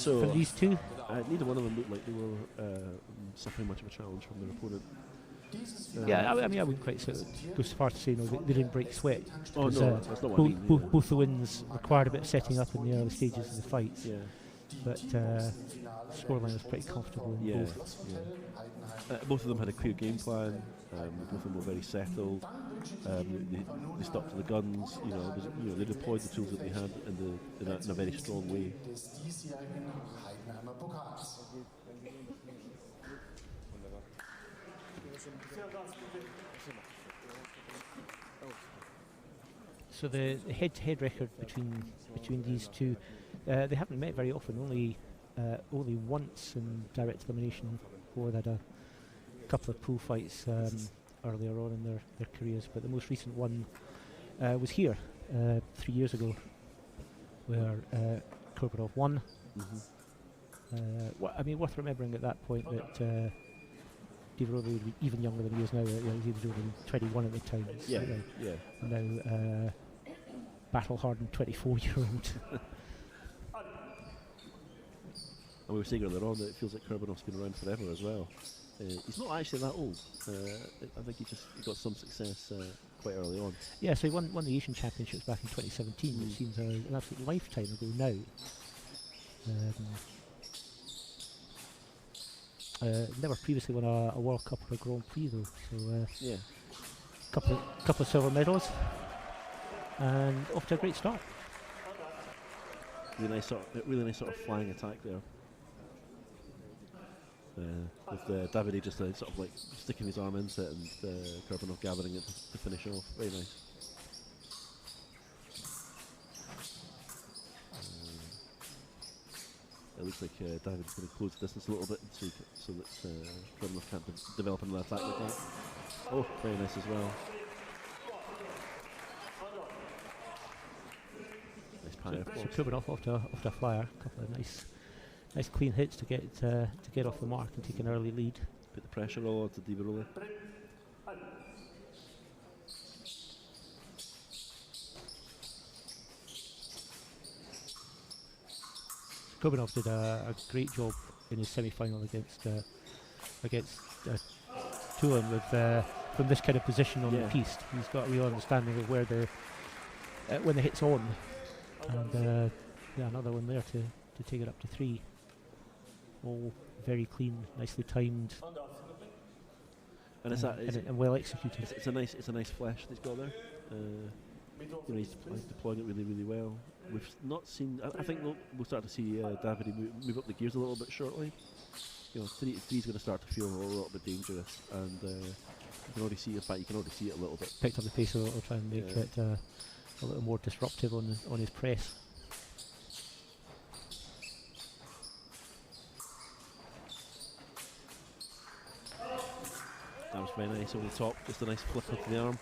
So from these two? Neither one of them looked like they were suffering much of a challenge from their opponent. Yeah, I mean, I wouldn't quite go so far to say they didn't break sweat. Oh no, that's not what I mean. Both the wins required a bit of setting up in the early stages of the fights. Yeah. But scoreline was pretty comfortable in both. Yeah. Both of them had a clear game plan. Both of them were very settled. They stuck to the guns. They deployed the tools that they had in a very strong way. So the head-to-head record between these two, they haven't met very often. Only once in direct elimination. Both had a couple of pool fights earlier on in their careers, but the most recent one was here 3 years ago, where KURBANOV won. I mean, worth remembering at that point that DeVeroli would be even younger than he is now. He was only 21 at the time. Now battle-hardened 24-year-old. And we were saying earlier on that it feels like KURBANOV's been around forever as well. He's not actually that old. I think he got some success quite early on. Yeah, so he won the Asian Championships back in 2017, which seems an absolute lifetime ago now. Never previously won a World Cup or a Grand Prix though. So couple of silver medals, and off to a great start. Really nice sort of flying attack there. With Davide just sort of like sticking his arm into it, and KURBANOV gathering it to finish off. Very nice. It looks like Davide's going to close the distance a little bit so that KURBANOV can't develop another attack like that. Oh, very nice as well. Nice power. So KURBANOV off to a flyer. A couple of nice clean hits to get off the mark and take an early lead. Put the pressure all onto DeVeroli. KURBANOV did a great job in his semi-final against Tulin with from this kind of position on the piste. He's got a real understanding of where when the hit's on, and another one there to take it up to 3. All very clean, nicely timed, and well executed. It's a nice flash that he's got there. He's deploying it really, really well. We've not seen. I think we'll start to see Davide move up the gears a little bit shortly. Three's going to start to feel a little bit dangerous, and you can already see. In fact, you can already see it a little bit. Picked up the pace a little, try and make it a little more disruptive on his press. That was very nice over the top. Just a nice flip of the arm.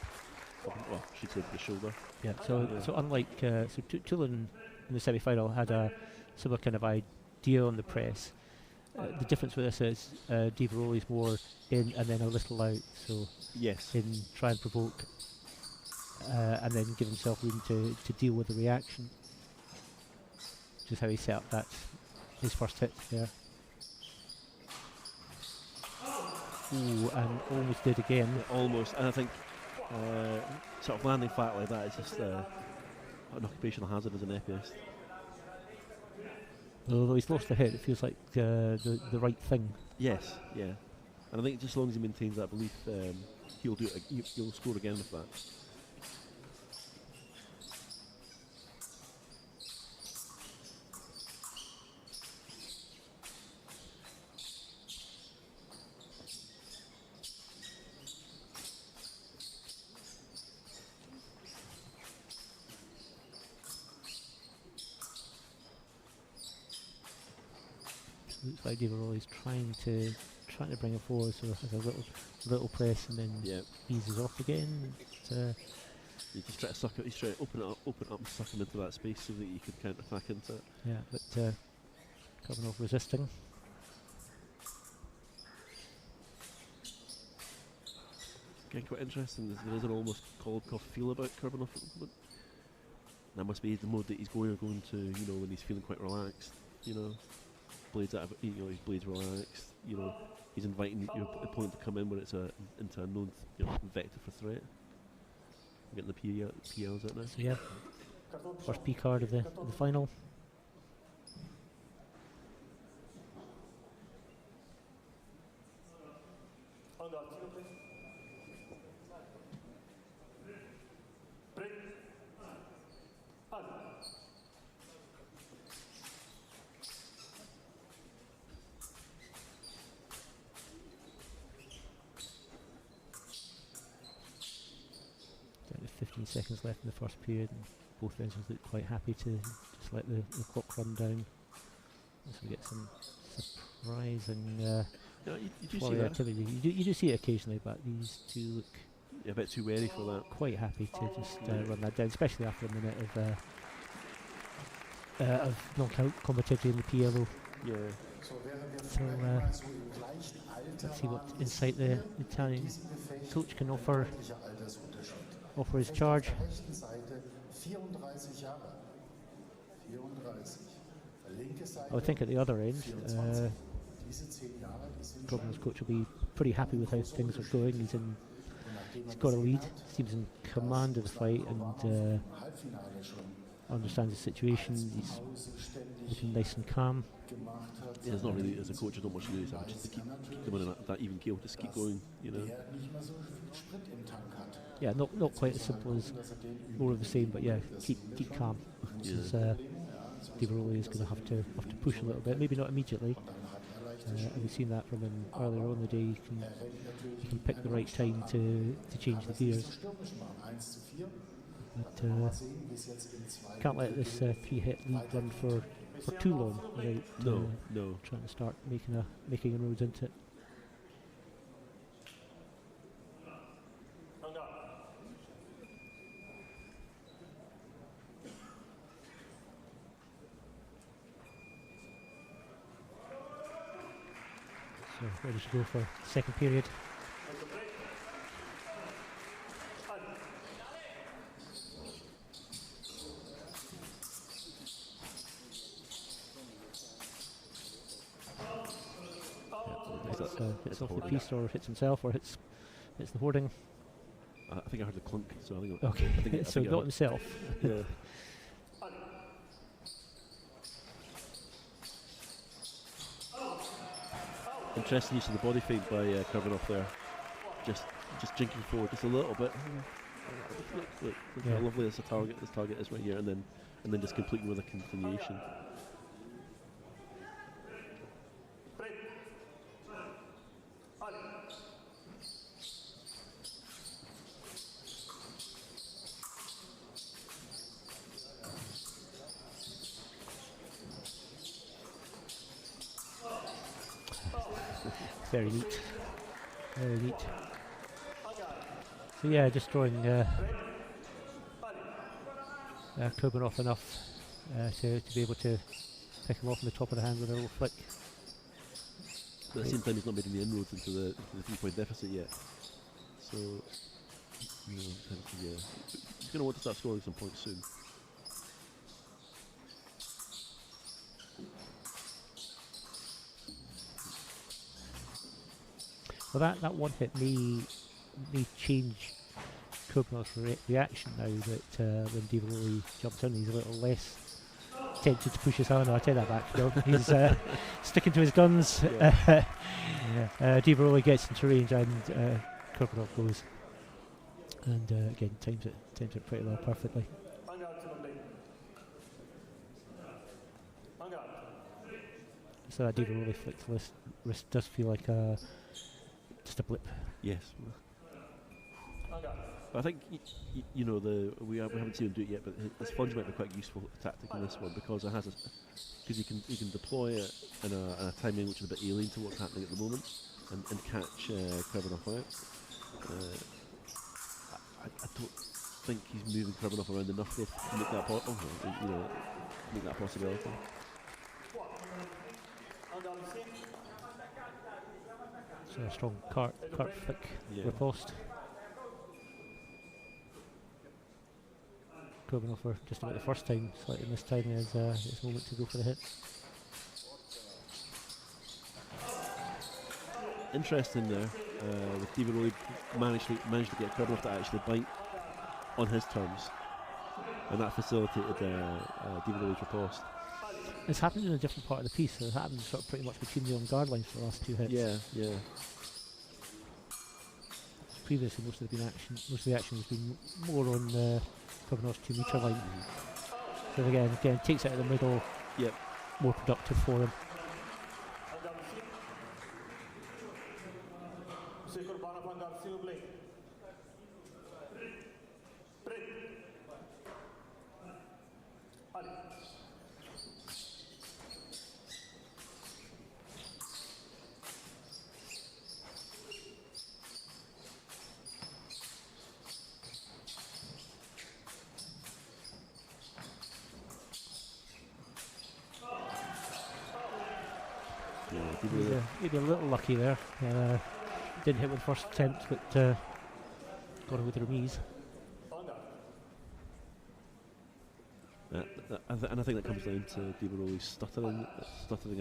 Well, she said the shoulder. Yeah. So unlike Tulin in the semi-final had a similar kind of idea on the press. The difference with this is DeVeroli is more in and then a little out. So in try and provoke, and then give himself room to deal with the reaction. Which is how he set up his first hit there. Ooh, and almost did again. Yeah, almost, and I think sort of landing flat like that is just an occupational hazard as an epist. Although he's lost the hit, it feels like the right thing. Yes, yeah, and I think just as long as he maintains that belief, he'll do it. He'll score again with that. Looks like DeVeroli's trying to bring it forward, so has a little press and then eases off again. You just try to suck it. He's trying to open it up and suck him into that space so that you can counter attack into it. Yeah, but KURBANOV resisting. Getting quite interesting. There is an almost cold cough feel about KURBANOV. That must be the mode that he's going to, when he's feeling quite relaxed. blades out of, his blades relaxed. He's inviting your opponent to come in when it's into a known vector for threat. We're getting the PLs out now. So yeah, first P card of the final. Down to 15 seconds left in the first period, and both fencers look quite happy to just let the clock run down. So we get some surprising you do see that. activity. You do see it occasionally, but these two look a bit too wary for that. Quite happy to just run that down, especially after a minute of non-competitivity in the PLO. Yeah. So let's see what insight the Italian coach can offer his charge. I would think at the other end, Korbanov's coach will be pretty happy with how things are going. He's got a lead, seems in command of the fight, and understands the situation. He's looking nice and calm. Yeah, it's not really, as a coach, I don't want to do this. I just to keep going in that even keel, just keep going, Yeah, not quite as simple as more of the same, but yeah, keep calm. VEROLI is going to have to push a little bit, maybe not immediately. And we've seen that from him earlier on in the day. He can pick the right time to change the gears. But can't let this 3-hit lead run for too long without trying to start making inroads into it. So ready to go for second period. Hits off the piece, or hits himself, or hits the hoarding. I think I heard the clunk, so I think. Okay, I think so not himself. Yeah. Interesting use of the body feint by Korbanov there. Just jinking forward just a little bit. Look how lovely this target is right here, and then just completing with a continuation. Very neat. Very neat. So yeah, just drawing Korbanov enough to be able to pick him off on the top of the hand with a little flick. But at the same time, he's not made any inroads into the 3-point deficit yet. So, he's going to want to start scoring some points soon. Well, that one hit may change Korbanov's reaction now that when VEROLI jumps in, he's a little less tempted to push his hand. No, I take that back. No, he's sticking to his guns. VEROLI gets into range, and Korbanov goes, and again times it pretty well, perfectly. So that VEROLI flicked wrist does feel like just a blip. Yes. I think we haven't seen him do it yet, but his plunge might be quite useful tactic in this one, because it has because he can deploy it in a timing which is a bit alien to what's happening at the moment, and catch Korbanov out. I don't think he's moving Korbanov around enough to make that make that possibility. So a strong cart flick riposte. Korbanov for just about the first time, slightly missed timing his moment to go for the hit. interesting there. With VEROLI managed to get KURBANOV to actually bite on his terms, and that facilitated VEROLI's riposte. It's happened in a different part of the piece, so it happened sort of pretty much between the on-guard lines for the last 2 hits. Yeah, yeah. Previously, most of the action has been more on KURBANOV's 2 metre line. So again, takes it out of the middle. Yep. More productive for him. Maybe a little lucky there. Didn't hit with the first attempt, but got it with the remise. And I think that comes down to VEROLI's stuttering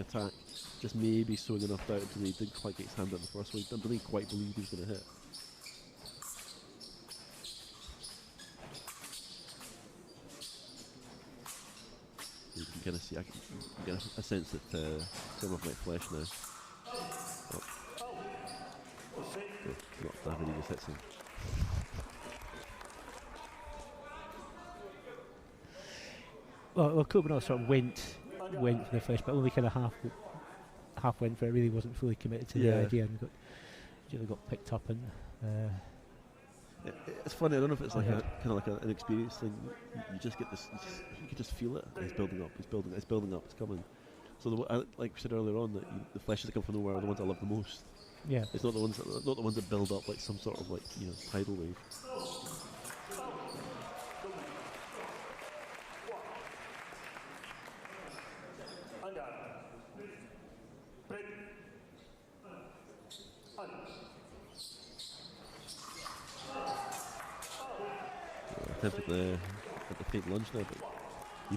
attack. Just maybe sowing enough doubt until he didn't quite get his hand out the first one. He didn't quite believe he was going to hit. You can kind of see, I can get a sense that KURBANOV might flesh now. Not Davide just hits him. Well, KURBANOV sort of went for the flesh, but only kind of half went for it. Really wasn't fully committed to the idea, and got picked up. And it's funny. I don't know if it's like kind of like an experience thing. You just get this. You can just feel it. It's building up. It's building up. It's coming. So like we said earlier on, that the fleshes that come from nowhere are the ones I love the most. Yeah. It's not the ones that build up like some sort of like tidal wave. Attempted at the fake lunge there, but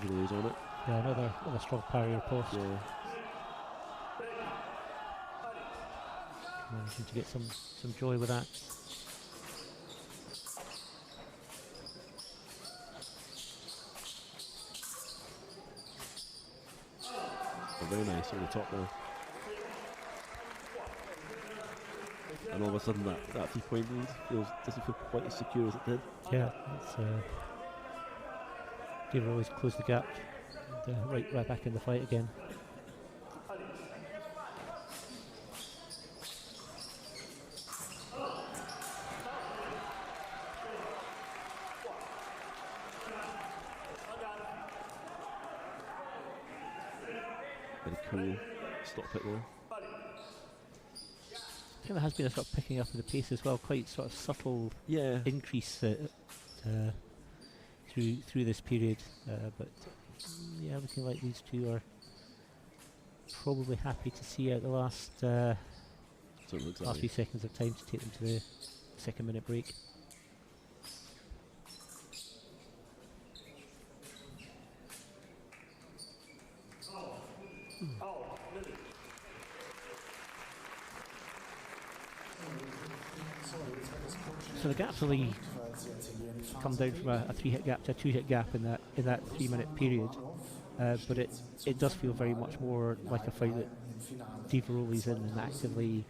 VEROLI's on it. Yeah, another strong parry post. Yeah. Managing to get some joy with that. Oh, very nice on the top there. And all of a sudden that 3-point lead doesn't feel quite as secure as it did. Yeah, it's VEROLI's closed the gap. And, right back in the fight again. Very cool stop it there. I think there has been a sort of picking up of the pace as well, quite sort of subtle increase through this period, but yeah, looking like these two are probably happy to see out the last few seconds of time to take them to the 2nd-minute break. So the gap's only come down from a 3-hit gap to a 2-hit gap in that 3-minute period, but it does feel very much more like a fight that VEROLI's in and actively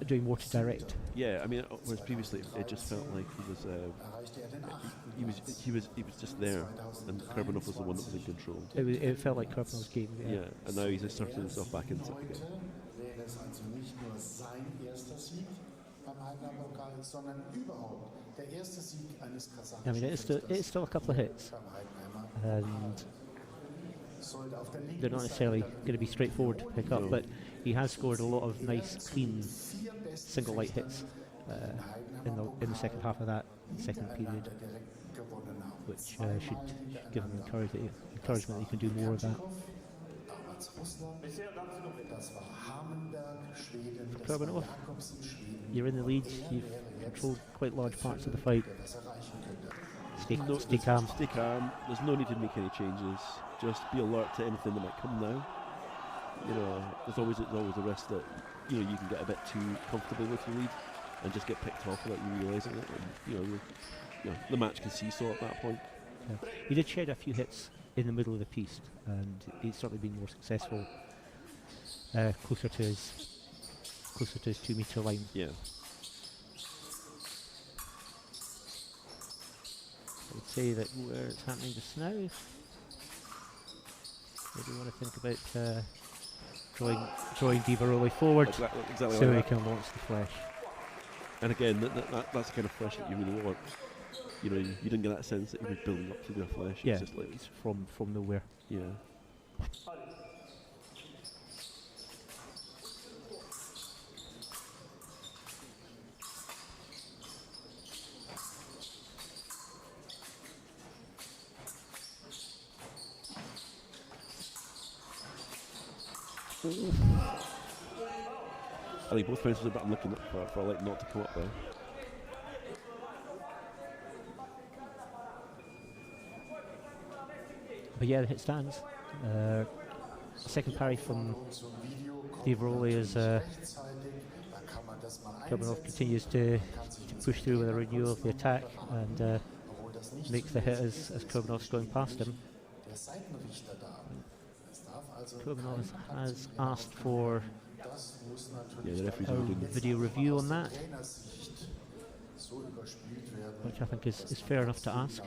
doing more to direct. Yeah, I mean, whereas previously it just felt like he was just there, and KURBANOV was the one that was in control. It felt like KURBANOV's game. Yeah, and now he's inserted himself back into it again. I mean, it's still a couple of hits, and they're not necessarily going to be straightforward to pick up, but he has scored a lot of nice, clean single light hits in the second half of that second period, which should give him encouragement that he can do more of that. For KURBANOV, you're in the lead, you've controlled quite large parts of the fight. Stay calm. Stay calm. There's no need to make any changes. Just be alert to anything that might come now. you know, there's always the risk that you can get a bit too comfortable with your lead and just get picked off without you realising it, and the match can seesaw at that point. Yeah. He did shed a few hits in the middle of the piece, and he's certainly been more successful closer to his 2 metre line. Yeah. I would say that where it's happening just now, maybe want to think about drawing Di Veroli forward, exactly so like he can launch the flesh. And again, that's the kind of flesh that you really want. You didn't get that sense that he was building up to their flesh. Yeah, it's just like it's from nowhere. Yeah. I think both fences are but I'm looking for like not to come up there. But yeah, the hit stands. Second parry from Di Veroli as KURBANOV continues to push through with a renewal of the attack and makes the hit as KURBANOV's going past him. KURBANOV has asked for the a video review on that, which I think is fair enough to ask.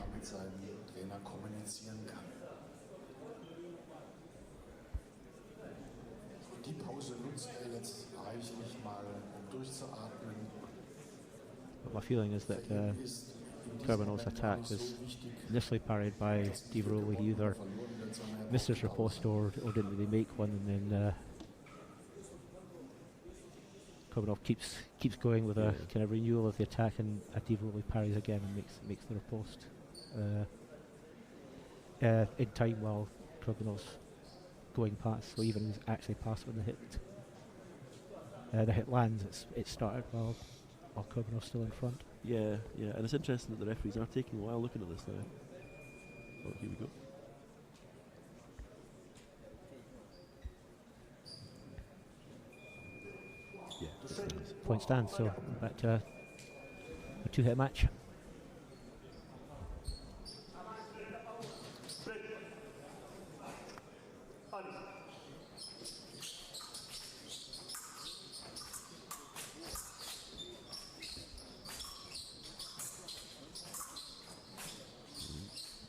But my feeling is that KURBANOV's attack was initially parried by Di Veroli. He either missed his riposte or didn't really make one, and then KURBANOV keeps going with a kind of renewal of the attack, and Di Veroli parries again and makes the riposte in time while KURBANOV's going past. So even he's actually past when the hit lands, it started while KURBANOV's still in front. Yeah, and it's interesting that the referees are taking a while looking at this now. Oh, here we go. Yeah, point stands, so back to a two-hit match.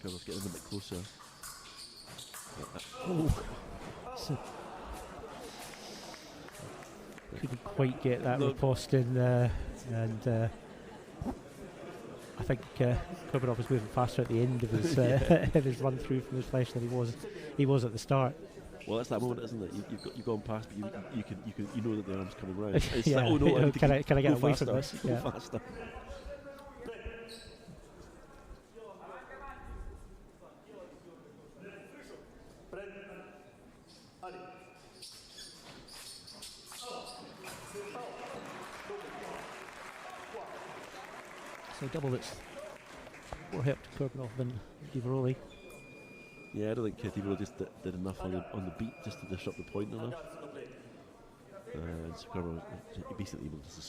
KURBANOV's getting a bit closer. So couldn't quite get that riposte in, and I think KURBANOV was moving faster at the end of his his run through from his flesh than he was at the start. Well, that's that moment, isn't it? You've gone past, but you know that the arm's coming round. It's yeah, like, oh no, can I get away from this? Go faster. So double that's more hit to KURBANOV than Di Veroli. Yeah, I don't think Di Veroli just did enough on the beat just to disrupt the point enough. And so KURBANOV basically able to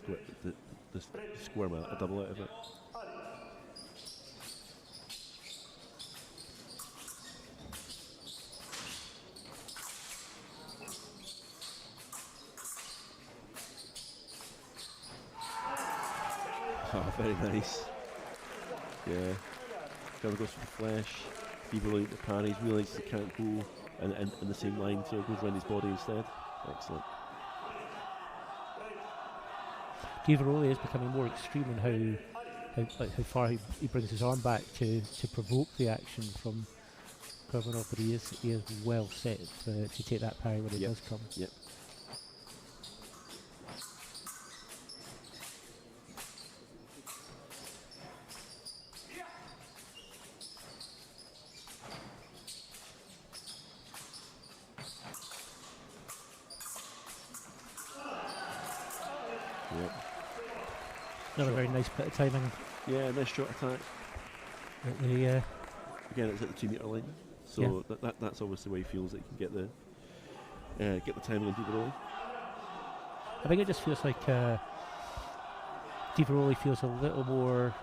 squirm a double out of it. Oh, very nice. Yeah. KURBANOV goes for the flesh. Di Veroli the parries, realises he can't go in the same line, so it goes around his body instead. Excellent. Di Veroli is becoming more extreme in how far he brings his arm back to provoke the action from KURBANOV, but he is well set to take that parry when it does come. Yep. Another very nice bit of timing. Yeah, nice short attack. Again, it's at the 2 metre line, so that's obviously where he feels that he can get get the timing on Diveroli. I think it just feels like Diveroli feels a little more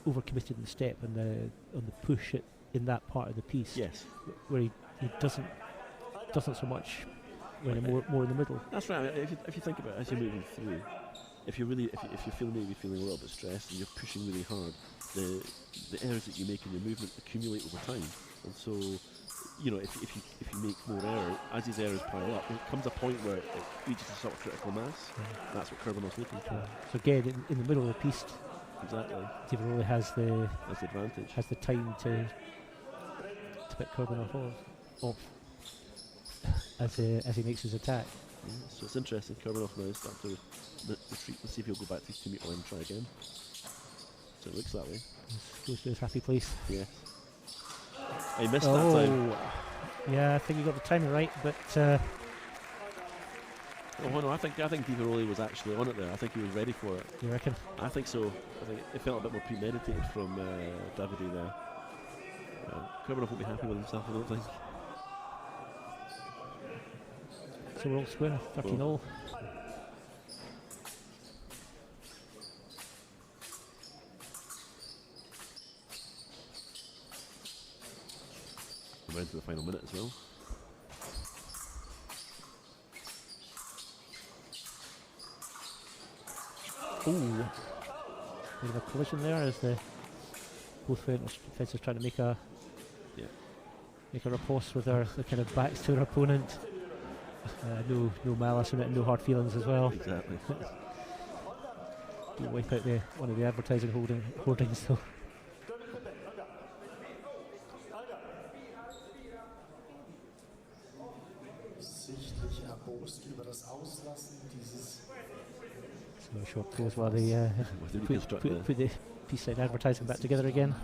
overcommitted in the step and on the push in that part of the piece. Yes. Where he doesn't so much when more in the middle. That's right. If you think about it as you're moving through, if you're maybe feeling a little bit stressed and you're pushing really hard, the errors that you make in your movement accumulate over time, and so if you make more error, as these errors pile up, there comes a point where it reaches a sort of critical mass. That's what KURBANOV's looking for. So again, in the middle of the piece, exactly, Diveroli has the advantage, has the time to pick KURBANOV off as he makes his attack. Yeah, so it's interesting. KURBANOV now is starting to retreat. Let's see if he'll go back to his 2 meter line and try again. So it looks that way. Goes to his happy place. Yes. He missed that time. Yeah, I think he got the timing right, but. Oh no, I think Diveroli was actually on it there. I think he was ready for it. You reckon? I think so. I think it felt a bit more premeditated from Davide there. KURBANOV won't be happy with himself, I don't think. So we're all square, 13-all. We're into the final minute as well. Ooh, bit of a collision there as both fences trying to make a riposte with their kind of backs to their opponent. No malice in it, and no hard feelings as well. Exactly. Don't wipe out one of the advertising hoardings though. So a short pause while they put the piece side advertising back together again.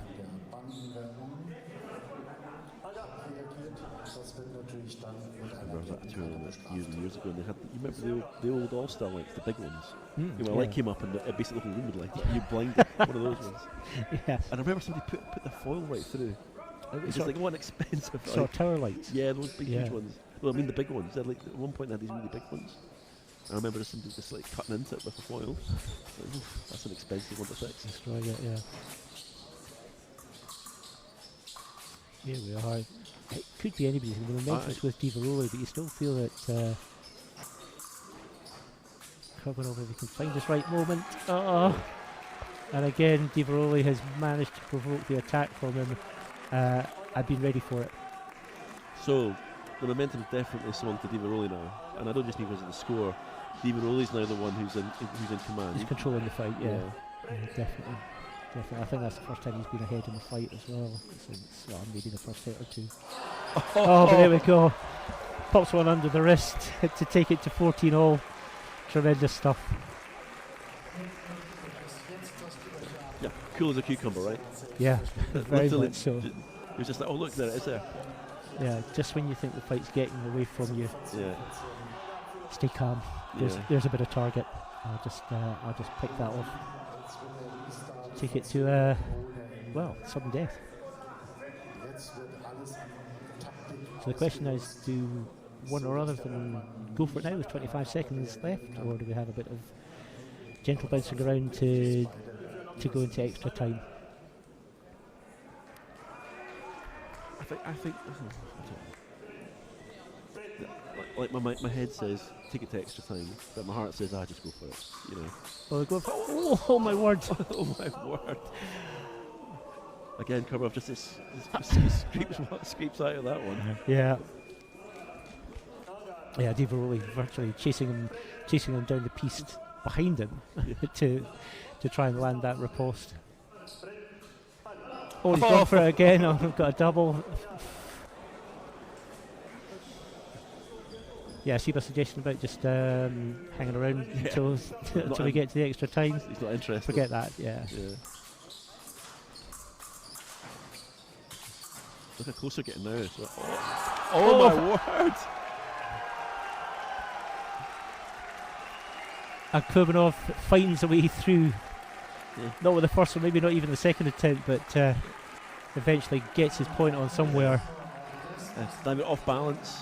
I remember that tournament years and years ago, and they had, you remember the old All-Star lights, the big ones? When a light came up and basically the whole room would light up, you blinded, one of those ones. Yeah. And I remember somebody put the foil right through. It was just like one expensive. Sort of tower lights. Yeah, those big huge ones. Well, I mean the big ones. They're like, at one point they had these really big ones. I remember somebody just like cutting into it with a foil. Like, that's an expensive one to fix. Destroying it, yeah. Here we are. It could be anybody's. The momentum's with Diveroli, but you still feel that KURBANOV, if he can find his right moment. And again, Diveroli has managed to provoke the attack from him. I've been ready for it. So the momentum's definitely swung to Diveroli now, and I don't just mean because of the score. Diveroli's now the one who's in command. He's controlling the fight, yeah, definitely. I think that's the first time he's been ahead in the fight as well, since maybe the first set or two. But there we go. Pops one under the wrist to take it to 14-all. Tremendous stuff. Yeah, cool as a cucumber, right? Yeah, very much so. It was just like, oh look, there it is there. Yeah, just when you think the fight's getting away from you, stay calm. There's a bit of target. I'll just pick that off. Take it to sudden death. So the question is, do one or other of them go for it now with 25 seconds left, or do we have a bit of gentle bouncing around to go into extra time? I think like my head says take it to extra time, but my heart says just go for it, you know. Oh, they go for oh my word! Oh my word! Again, KURBANOV just scrapes out of that one. Yeah. Diveroli virtually chasing him down the piste behind him to try and land that riposte. Oh, he's gone for it again. Oh, we've got a double. Yeah, see my suggestion about just hanging around until we get to the extra time. He's not interested. Forget that, yeah. Look how close they're getting now. So oh my word! And KURBANOV finds a way through. Not with the first one, maybe not even the second attempt, but eventually gets his point on somewhere. Damn it, off balance.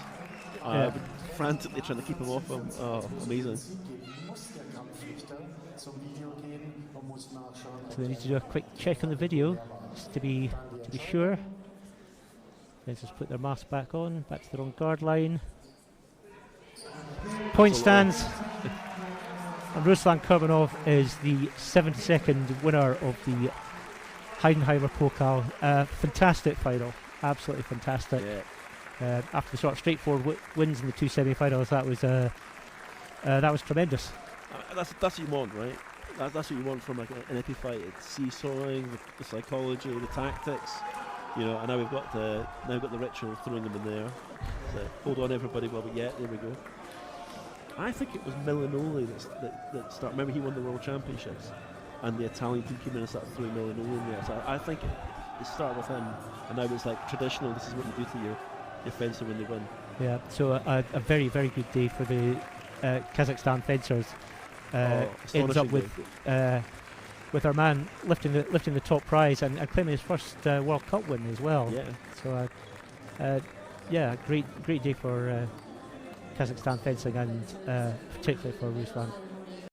frantically trying to keep him off him. Oh, amazing. So they need to do a quick check on the video just to be sure. Fencers put their mask back on, back to their own guard line. Point stands. And Ruslan Kurbanov is the 72nd winner of the Heidenheimer Pokal. Fantastic final, absolutely fantastic. Yeah. After the sort of straightforward wins in the two semi-finals, that was tremendous. That's what you want, right? That's what you want from like an EPEE fight. It's seesawing, the psychology, the tactics. You know, and now we've got the ritual throwing them in there. So hold on, everybody, while we get there we go. I think it was Milanoli that started. Remember, he won the World Championships, and the Italian team came in and started throwing Milanoli in there. So I think it started with him, and now it's like traditional. This is what you do to your fencer when they win. Yeah. So a very, very good day for the Kazakhstan fencers. Ends up with our man lifting the top prize and claiming his first World Cup win as well. Yeah. So great day for Kazakhstan fencing and particularly for Ruslan.